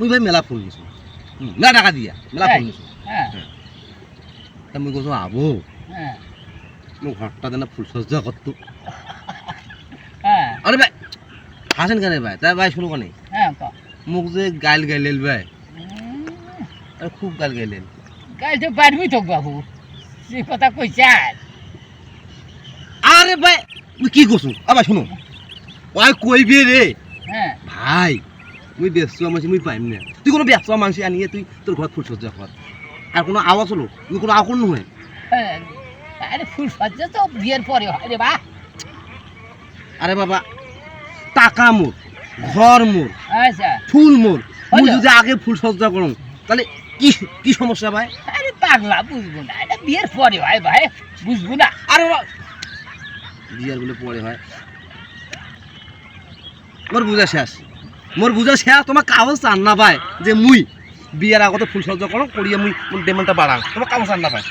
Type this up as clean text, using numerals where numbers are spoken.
মুই ভাই মেলা ফুল নিছো মেলা টাকা দিয়া মেলা ফুল নিছো হ্যাঁ তা মুই কৈছো আবো হ্যাঁ মোক ঘরটা দেনা ফুল সজ্জা করতো হ্যাঁ আরে ভাই হাসেন কেন ভাই তাই ভাই শুনো কেন হ্যাঁ মোক যে গাইল গাইলেন ভাই আরে খুব গাইল গাইলেন গাইতে পারবি তো বাবু যে কথা কইছাস আরে ভাই মুই কি করছু আবার শুনো ওই কইবে রে হ্যাঁ ভাই মুই ব্যবসা মানুষ মুই পাইম না তুই কোনো ব্যবসা মানুষ আনিয়ে তুই তোর ঘর ফুল সজ্জা কর আর কোনো আওয়াজ হলো তুই কোনো আওয়াজ নয় আরে ফুল সজ্জা তো বিয়ের পরে হয় রে বা আরে বাবা টাকা মোর ঘর মোর আচ্ছা ফুল মোর মুই হলো। যদি আগে ফুল সজ্জা করুন তাহলে কি কি সমস্যা ভাই আরে পাগলা বুঝবো না এটা বিয়ের পরে হয় ভাই বুঝবো না আরে বাবা বিয়ার বলে পরে হয় মোর বুঝা শেষ তোমার কাগজ চান না ভাই যে মুই বিয়ার আগতে ফুল সজ্জা করো করিয়া মুই ডিমান্ডটা বাড়াং তোমার কাগজ চান না ভাই